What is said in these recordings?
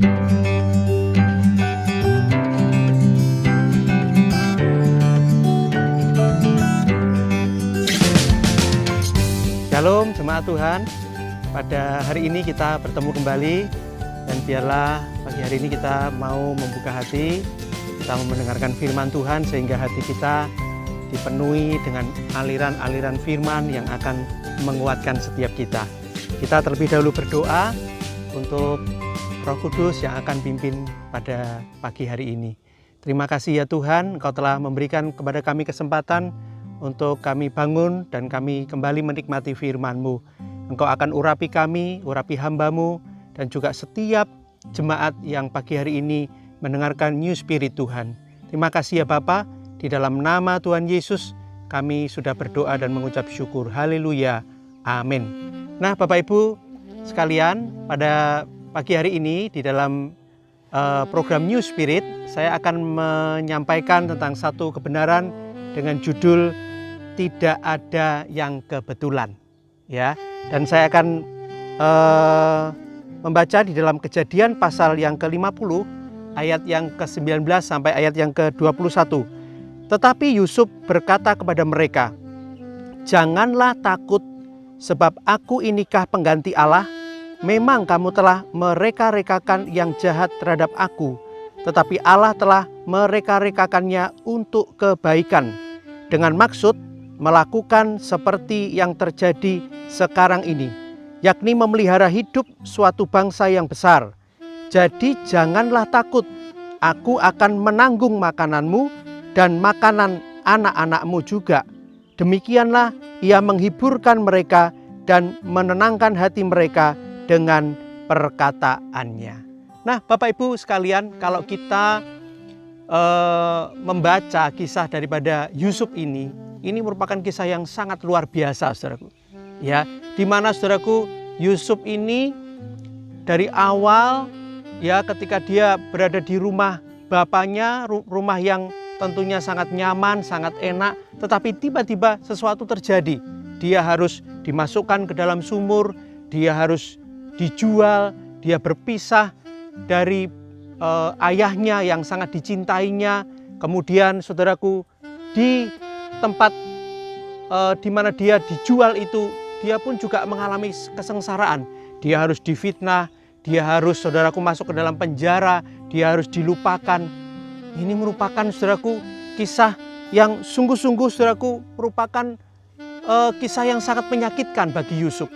Shalom jemaat Tuhan, pada hari ini kita bertemu kembali dan biarlah pagi hari ini kita mau membuka hati, kita mau mendengarkan firman Tuhan sehingga hati kita dipenuhi dengan aliran-aliran firman yang akan menguatkan setiap kita. Kita terlebih dahulu berdoa untuk Roh Kudus yang akan pimpin pada pagi hari ini. Terima kasih ya Tuhan, Engkau telah memberikan kepada kami kesempatan untuk kami bangun dan kami kembali menikmati firman-Mu. Engkau akan urapi kami, urapi hamba-Mu, dan juga setiap jemaat yang pagi hari ini mendengarkan New Spirit Tuhan. Terima kasih ya Bapa, di dalam nama Tuhan Yesus kami sudah berdoa dan mengucap syukur. Haleluya, amin. Nah Bapak Ibu sekalian, pada pagi hari ini di dalam program New Spirit, saya akan menyampaikan tentang satu kebenaran dengan judul tidak ada yang kebetulan, ya. Dan saya akan membaca di dalam Kejadian pasal yang ke-50 ayat yang ke-19 sampai ayat yang ke-21. Tetapi Yusuf berkata kepada mereka, "Janganlah takut, sebab aku inikah pengganti Allah. Memang kamu telah mereka-rekakan yang jahat terhadap aku, tetapi Allah telah mereka-rekakannya untuk kebaikan, dengan maksud melakukan seperti yang terjadi sekarang ini, yakni memelihara hidup suatu bangsa yang besar. Jadi janganlah takut, aku akan menanggung makananmu dan makanan anak-anakmu juga." Demikianlah ia menghiburkan mereka dan menenangkan hati mereka dengan perkataannya. Nah Bapak Ibu sekalian, kalau kita membaca kisah daripada Yusuf ini merupakan kisah yang sangat luar biasa, saudaraku. Ya, di mana saudaraku, Yusuf ini dari awal, ya, ketika dia berada di rumah bapaknya, rumah yang tentunya sangat nyaman, sangat enak, tetapi tiba-tiba sesuatu terjadi. Dia harus dimasukkan ke dalam sumur, dia harus dijual, dia berpisah dari ayahnya yang sangat dicintainya. Kemudian saudaraku, di tempat di mana dia dijual itu, dia pun juga mengalami kesengsaraan. Dia harus difitnah, dia harus saudaraku masuk ke dalam penjara, dia harus dilupakan. Ini merupakan saudaraku kisah yang sungguh-sungguh saudaraku merupakan kisah yang sangat menyakitkan bagi Yusuf.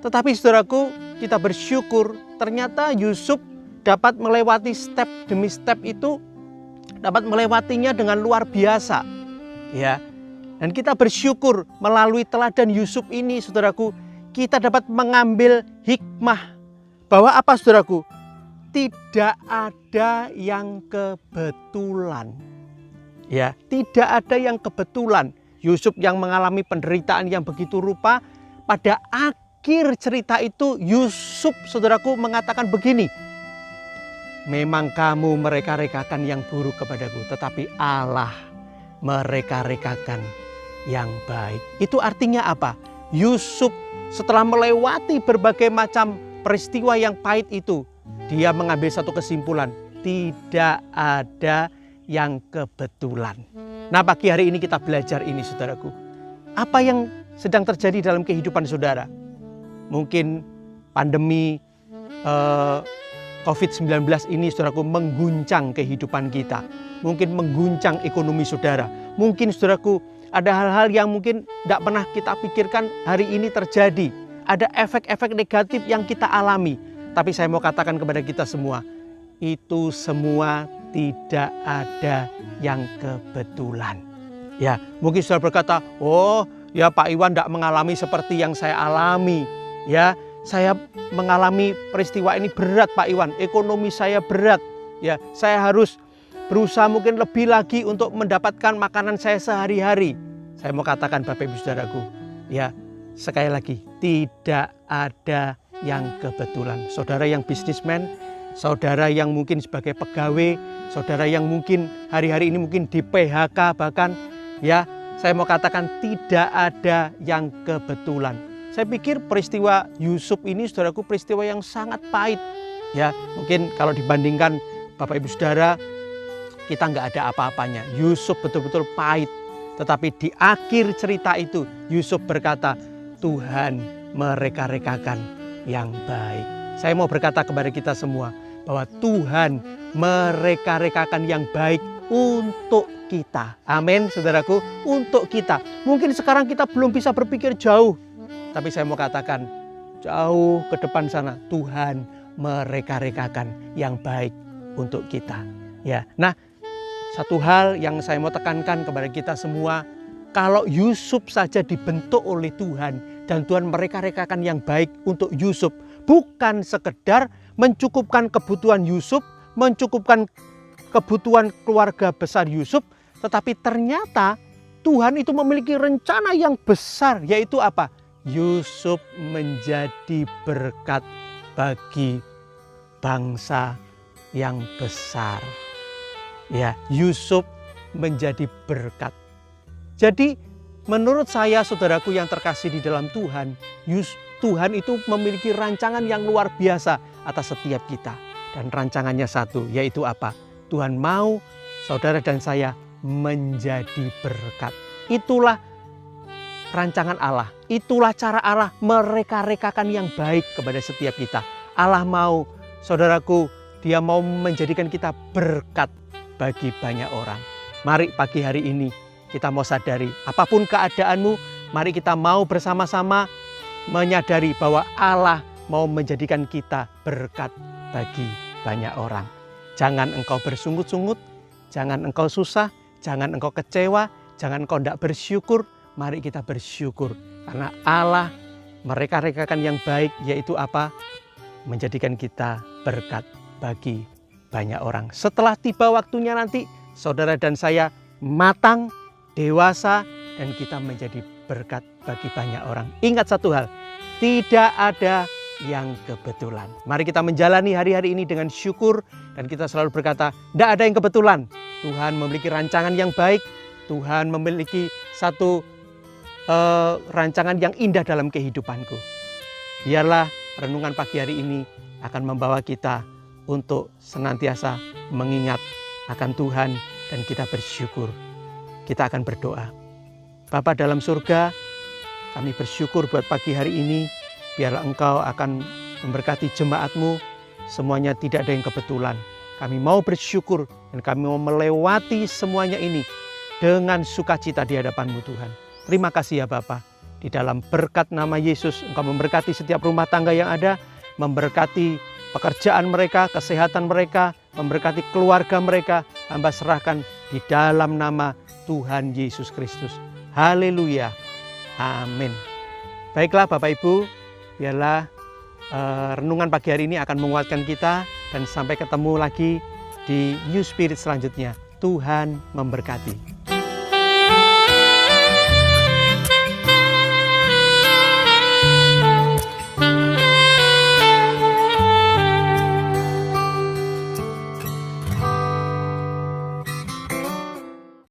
Tetapi saudaraku, kita bersyukur ternyata Yusuf dapat melewati step demi step itu, dapat melewatinya dengan luar biasa. Ya. Dan kita bersyukur melalui teladan Yusuf ini, saudaraku, kita dapat mengambil hikmah bahwa apa, saudaraku? Tidak ada yang kebetulan. Ya, tidak ada yang kebetulan. Yusuf yang mengalami penderitaan yang begitu rupa, pada akhir cerita itu Yusuf, saudaraku, mengatakan begini, "Memang kamu mereka-rekakan yang buruk kepadaku, tetapi Allah mereka-rekakan yang baik." Itu artinya apa? Yusuf setelah melewati berbagai macam peristiwa yang pahit itu, dia mengambil satu kesimpulan, tidak ada yang kebetulan. Nah pagi hari ini kita belajar ini, saudaraku. Apa yang sedang terjadi dalam kehidupan saudara? Mungkin pandemi COVID-19 ini, saudaraku, mengguncang kehidupan kita. Mungkin mengguncang ekonomi saudara. Mungkin, saudaraku, ada hal-hal yang mungkin tidak pernah kita pikirkan hari ini terjadi. Ada efek-efek negatif yang kita alami. Tapi saya mau katakan kepada kita semua, itu semua tidak ada yang kebetulan. Ya, mungkin saudara berkata, "Oh, ya Pak Iwan tidak mengalami seperti yang saya alami." Ya, saya mengalami peristiwa ini berat Pak Iwan, ekonomi saya berat. Ya, saya harus berusaha mungkin lebih lagi untuk mendapatkan makanan saya sehari-hari. Saya mau katakan Bapak Ibu Saudaraku, ya, sekali lagi, tidak ada yang kebetulan. Saudara yang bisnismen, saudara yang mungkin sebagai pegawai, saudara yang mungkin hari-hari ini mungkin di PHK bahkan, ya, saya mau katakan tidak ada yang kebetulan. Saya pikir peristiwa Yusuf ini, saudaraku, peristiwa yang sangat pahit. Ya, mungkin kalau dibandingkan Bapak Ibu Saudara, kita nggak ada apa-apanya. Yusuf betul-betul pahit. Tetapi di akhir cerita itu, Yusuf berkata, Tuhan mereka-rekakan yang baik. Saya mau berkata kepada kita semua, bahwa Tuhan mereka-rekakan yang baik untuk kita. Amin, saudaraku, untuk kita. Mungkin sekarang kita belum bisa berpikir jauh. Tapi saya mau katakan, jauh ke depan sana, Tuhan mereka-rekakan yang baik untuk kita. Ya, nah, satu hal yang saya mau tekankan kepada kita semua, kalau Yusuf saja dibentuk oleh Tuhan dan Tuhan mereka-rekakan yang baik untuk Yusuf, bukan sekedar mencukupkan kebutuhan Yusuf, mencukupkan kebutuhan keluarga besar Yusuf, tetapi ternyata Tuhan itu memiliki rencana yang besar, yaitu apa? Yusuf menjadi berkat bagi bangsa yang besar. Ya, Yusuf menjadi berkat. Jadi menurut saya, saudaraku yang terkasih di dalam Tuhan, Tuhan itu memiliki rancangan yang luar biasa atas setiap kita. Dan rancangannya satu, yaitu apa? Tuhan mau saudara dan saya menjadi berkat. Itulah rancangan Allah. Itulah cara Allah mereka-rekakan yang baik kepada setiap kita. Allah mau, saudaraku, Dia mau menjadikan kita berkat bagi banyak orang. Mari pagi hari ini kita mau sadari, apapun keadaanmu, mari kita mau bersama-sama menyadari bahwa Allah mau menjadikan kita berkat bagi banyak orang. Jangan engkau bersungut-sungut, jangan engkau susah, jangan engkau kecewa, jangan engkau tidak bersyukur. Mari kita bersyukur karena Allah mereka-rekakan yang baik, yaitu apa? Menjadikan kita berkat bagi banyak orang. Setelah tiba waktunya nanti, saudara dan saya matang, dewasa, dan kita menjadi berkat bagi banyak orang. Ingat satu hal, tidak ada yang kebetulan. Mari kita menjalani hari-hari ini dengan syukur, dan kita selalu berkata, tidak ada yang kebetulan. Tuhan memiliki rancangan yang baik, Tuhan memiliki satu rancangan yang indah dalam kehidupanku. Biarlah renungan pagi hari ini akan membawa kita untuk senantiasa mengingat akan Tuhan dan kita bersyukur. Kita akan berdoa. Bapa dalam surga, kami bersyukur buat pagi hari ini. Biarlah Engkau akan memberkati jemaat-Mu. Semuanya tidak ada yang kebetulan. Kami mau bersyukur dan kami mau melewati semuanya ini dengan sukacita di hadapan-Mu Tuhan. Terima kasih ya Bapa. Di dalam berkat nama Yesus, Engkau memberkati setiap rumah tangga yang ada, memberkati pekerjaan mereka, kesehatan mereka, memberkati keluarga mereka. Hamba serahkan di dalam nama Tuhan Yesus Kristus. Haleluya. Amin. Baiklah Bapak Ibu, biarlah renungan pagi hari ini akan menguatkan kita. Dan sampai ketemu lagi di New Spirit selanjutnya. Tuhan memberkati.